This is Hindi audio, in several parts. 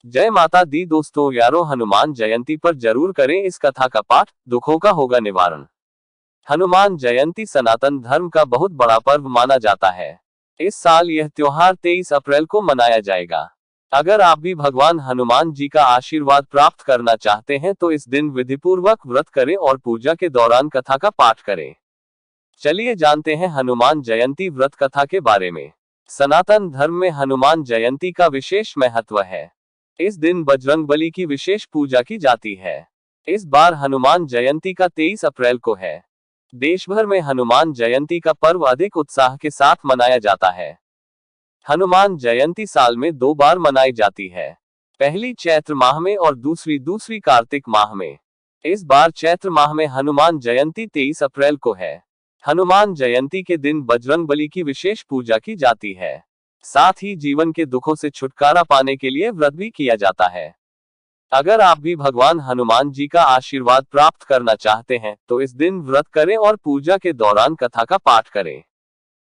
जय माता दी दोस्तों यारों, हनुमान जयंती पर जरूर करें इस कथा का पाठ, दुखों का होगा निवारण। हनुमान जयंती सनातन धर्म का बहुत बड़ा पर्व माना जाता है। इस साल यह त्योहार 23 अप्रैल को मनाया जाएगा। अगर आप भी भगवान हनुमान जी का आशीर्वाद प्राप्त करना चाहते हैं तो इस दिन विधिपूर्वक व्रत करें और पूजा के दौरान कथा का पाठ करें। चलिए जानते हैं हनुमान जयंती व्रत कथा के बारे में। सनातन धर्म में हनुमान जयंती का विशेष महत्व है। इस दिन बजरंगबली की विशेष पूजा की जाती है। इस बार हनुमान जयंती का 23 अप्रैल को है। देश भर में हनुमान जयंती का पर्व अधिक उत्साह के साथ मनाया जाता है। हनुमान जयंती साल में 2 बार मनाई जाती है, पहली चैत्र माह में और दूसरी कार्तिक माह में। इस बार चैत्र माह में हनुमान जयंती 23 अप्रैल को है। हनुमान जयंती के दिन बजरंगबली की विशेष पूजा की जाती है। साथ ही जीवन के दुखों से छुटकारा पाने के लिए व्रत भी किया जाता है। अगर आप भी भगवान हनुमान जी का आशीर्वाद प्राप्त करना चाहते हैं तो इस दिन व्रत करें और पूजा के दौरान कथा का पाठ करें।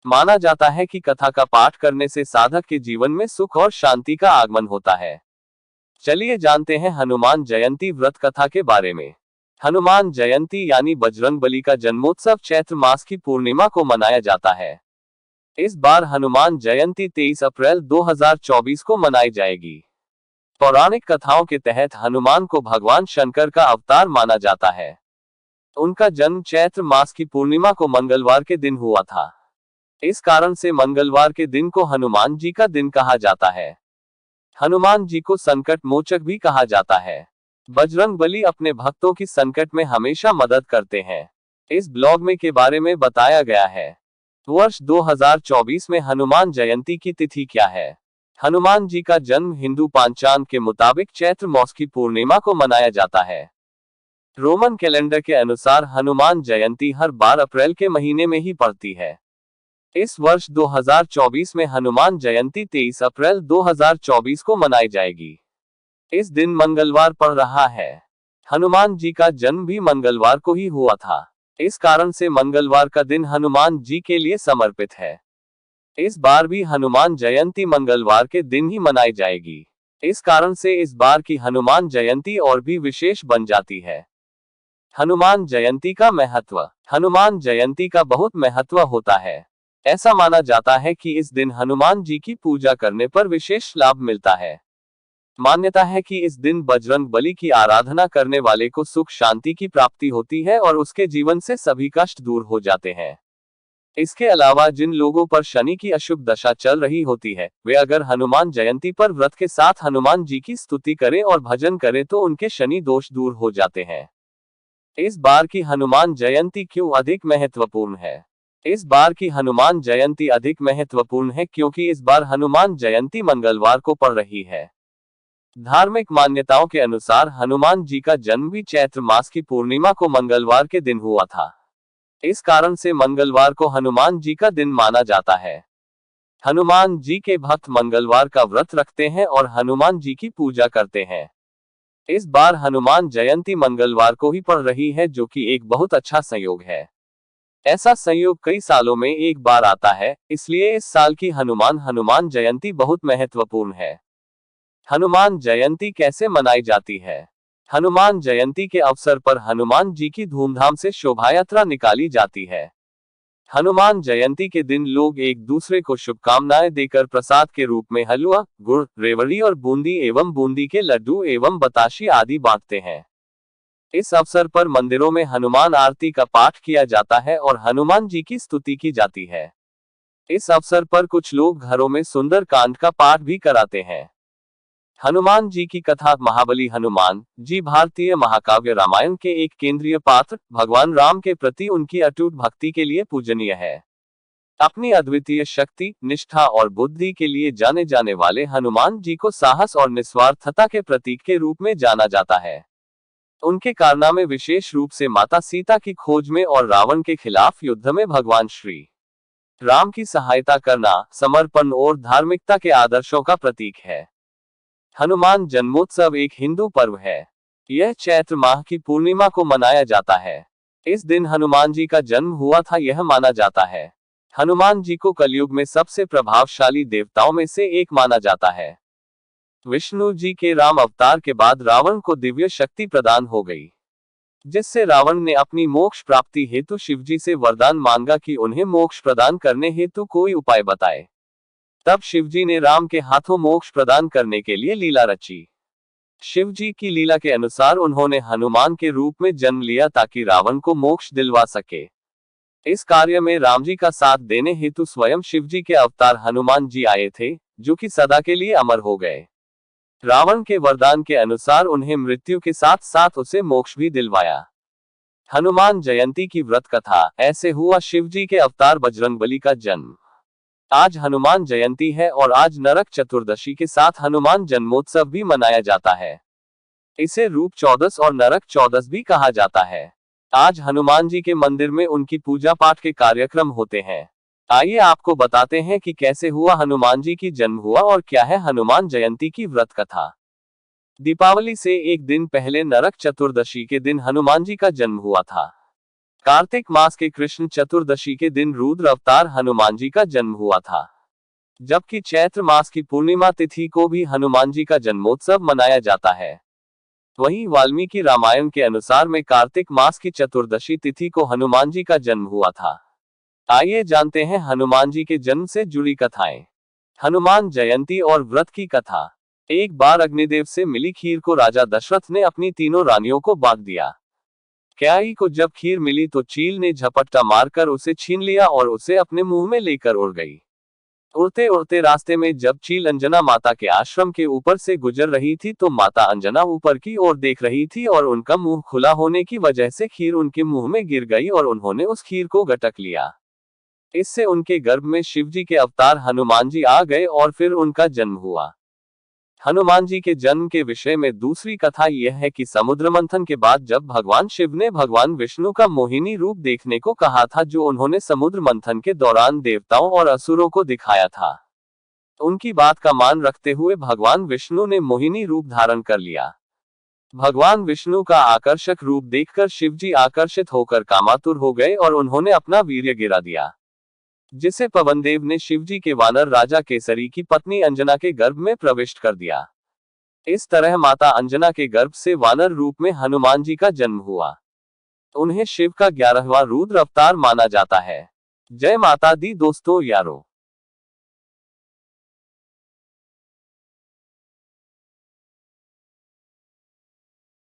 माना जाता है कि कथा का पाठ करने से साधक के जीवन में सुख और शांति का आगमन होता है। चलिए जानते हैं हनुमान जयंती व्रत कथा के बारे में। हनुमान जयंती यानी बजरंगबली का जन्मोत्सव चैत्र मास की पूर्णिमा को मनाया जाता है। इस बार हनुमान जयंती 23 अप्रैल 2024 को मनाई जाएगी। पौराणिक कथाओं के तहत हनुमान को भगवान शंकर का अवतार माना जाता है। उनका जन्म चैत्र मास की पूर्णिमा को मंगलवार के दिन हुआ था। इस कारण से मंगलवार के दिन को हनुमान जी का दिन कहा जाता है। हनुमान जी को संकट मोचक भी कहा जाता है। बजरंगबली अपने भक्तों की संकट में हमेशा मदद करते हैं। इस ब्लॉग में के बारे में बताया गया है। वर्ष 2024 में हनुमान जयंती की तिथि क्या है? हनुमान जी का जन्म हिंदू पंचांग के मुताबिक चैत्र मास की पूर्णिमा को मनाया जाता है। रोमन कैलेंडर के अनुसार हनुमान जयंती हर 12 अप्रैल के महीने में ही पड़ती है। इस वर्ष 2024 में हनुमान जयंती 23 अप्रैल 2024 को मनाई जाएगी। इस दिन मंगलवार पड़ रहा है। हनुमान जी का जन्म भी मंगलवार को ही हुआ था। इस कारण से मंगलवार का दिन हनुमान जी के लिए समर्पित है। इस बार भी हनुमान जयंती मंगलवार के दिन ही मनाई जाएगी। इस कारण से इस बार की हनुमान जयंती और भी विशेष बन जाती है। हनुमान जयंती का महत्व। हनुमान जयंती का बहुत महत्व होता है। ऐसा माना जाता है कि इस दिन हनुमान जी की पूजा करने पर विशेष लाभ मिलता है। मान्यता है कि इस दिन बजरंगबली की आराधना करने वाले को सुख शांति की प्राप्ति होती है और उसके जीवन से सभी कष्ट दूर हो जाते हैं। इसके अलावा जिन लोगों पर शनि की अशुभ दशा चल रही होती है, वे अगर हनुमान जयंती पर व्रत के साथ हनुमान जी की स्तुति करें और भजन करें तो उनके शनि दोष दूर हो जाते हैं। इस बार की हनुमान जयंती क्यों अधिक महत्वपूर्ण है? इस बार की हनुमान जयंती अधिक महत्वपूर्ण है क्योंकि इस बार हनुमान जयंती मंगलवार को पड़ रही है। धार्मिक मान्यताओं के अनुसार हनुमान जी का जन्म भी चैत्र मास की पूर्णिमा को मंगलवार के दिन हुआ था। इस कारण से मंगलवार को हनुमान जी का दिन माना जाता है। हनुमान जी के भक्त मंगलवार का व्रत रखते हैं और हनुमान जी की पूजा करते हैं। इस बार हनुमान जयंती मंगलवार को ही पड़ रही है, जो कि एक बहुत अच्छा संयोग है। ऐसा संयोग कई सालों में एक बार आता है, इसलिए इस साल की हनुमान जयंती बहुत महत्वपूर्ण है। हनुमान जयंती कैसे मनाई जाती है? हनुमान जयंती के अवसर पर हनुमान जी की धूमधाम से शोभा यात्रा निकाली जाती है। हनुमान जयंती के दिन लोग एक दूसरे को शुभकामनाएं देकर प्रसाद के रूप में हलवा, गुड़, रेवड़ी और बूंदी एवं बूंदी के लड्डू एवं बताशी आदि बांटते हैं। इस अवसर पर मंदिरों में हनुमान आरती का पाठ किया जाता है और हनुमान जी की स्तुति की जाती है। इस अवसर पर कुछ लोग घरों में सुंदर कांड का पाठ भी कराते हैं। हनुमान जी की कथा। महाबली हनुमान जी भारतीय महाकाव्य रामायण के एक केंद्रीय पात्र, भगवान राम के प्रति उनकी अटूट भक्ति के लिए पूजनीय है। अपनी अद्वितीय शक्ति, निष्ठा और बुद्धि के लिए जाने जाने वाले हनुमान जी को साहस और निस्वार्थता के प्रतीक के रूप में जाना जाता है। उनके कारनामे विशेष रूप से माता सीता की खोज में और रावण के खिलाफ युद्ध में भगवान श्री राम की सहायता करना, समर्पण और धार्मिकता के आदर्शों का प्रतीक है। हनुमान जन्मोत्सव एक हिंदू पर्व है। यह चैत्र माह की पूर्णिमा को मनाया जाता है। इस दिन हनुमान जी का जन्म हुआ था, यह माना जाता है। हनुमान जी को कलयुग में सबसे प्रभावशाली देवताओं में से एक माना जाता है। विष्णु जी के राम अवतार के बाद रावण को दिव्य शक्ति प्रदान हो गई, जिससे रावण ने अपनी मोक्ष प्राप्ति हेतु शिवजी से वरदान मांगा कि उन्हें मोक्ष प्रदान करने हेतु कोई उपाय बताए। तब शिवजी ने राम के हाथों मोक्ष प्रदान करने के लिए लीला रची। शिवजी की लीला के अनुसार उन्होंने हनुमान के रूप में जन्म लिया ताकि रावण को मोक्ष दिलवा सके। इस कार्य में राम जी का साथ देने हेतु स्वयं शिवजी के अवतार हनुमान जी आए थे, जो कि सदा के लिए अमर हो गए। रावण के वरदान के अनुसार उन्हें मृत्यु के साथ साथ उसे मोक्ष भी दिलवाया। हनुमान जयंती की व्रत कथा। ऐसे हुआ शिवजी के अवतार बजरंगबली का जन्म। आज हनुमान जयंती है और आज नरक चतुर्दशी के साथ हनुमान जन्मोत्सव भी मनाया जाता है। इसे रूप चौदस और नरक चौदस भी कहा जाता है। आज हनुमान जी के मंदिर में उनकी पूजा पाठ के कार्यक्रम होते हैं। आइए आपको बताते हैं कि कैसे हुआ हनुमान जी की जन्म हुआ और क्या है हनुमान जयंती की व्रत कथा। दीपावली से एक दिन पहले नरक चतुर्दशी के दिन हनुमान जी का जन्म हुआ था। कार्तिक मास के कृष्ण चतुर्दशी के दिन रुद्र अवतार हनुमान जी का जन्म हुआ था, जबकि चैत्र मास की पूर्णिमा तिथि को भी हनुमान जी का जन्मोत्सव मनाया जाता है। वहीं वाल्मीकि रामायण के अनुसार में कार्तिक मास की चतुर्दशी तिथि को हनुमान जी का जन्म हुआ था। आइए जानते हैं हनुमान जी के जन्म से जुड़ी कथाएं। हनुमान जयंती और व्रत की कथा। एक बार अग्निदेव से मिली खीर को राजा दशरथ ने अपनी तीनों रानियों को बांट दिया। क्याई को जब खीर मिली तो चील ने झपट्टा मारकर उसे छीन लिया और उसे अपने मुंह में लेकर उड़ गई। उड़ते उड़ते रास्ते में जब चील अंजना माता के आश्रम के ऊपर से गुजर रही थी तो माता अंजना ऊपर की ओर देख रही थी और उनका मुंह खुला होने की वजह से खीर उनके मुंह में गिर गई और उन्होंने उस खीर को गटक लिया। इससे उनके गर्भ में शिवजी के अवतार हनुमान जी आ गए और फिर उनका जन्म हुआ। हनुमान जी के जन्म के विषय में दूसरी कथा यह है कि समुद्र मंथन के बाद जब भगवान शिव ने भगवान विष्णु का मोहिनी रूप देखने को कहा था, जो उन्होंने समुद्र मंथन के दौरान देवताओं और असुरों को दिखाया था, उनकी बात का मान रखते हुए भगवान विष्णु ने मोहिनी रूप धारण कर लिया। भगवान विष्णु का आकर्षक रूप देखकर शिवजी आकर्षित होकर कामातुर हो गए और उन्होंने अपना वीर्य गिरा दिया, जिसे पवनदेव ने शिवजी के वानर राजा केसरी की पत्नी अंजना के गर्भ में प्रविष्ट कर दिया। इस तरह माता अंजना के गर्भ से वानर रूप में हनुमान जी का जन्म हुआ। उन्हें शिव का 11वां रुद्र अवतार माना जाता है। जय माता दी दोस्तों यारों।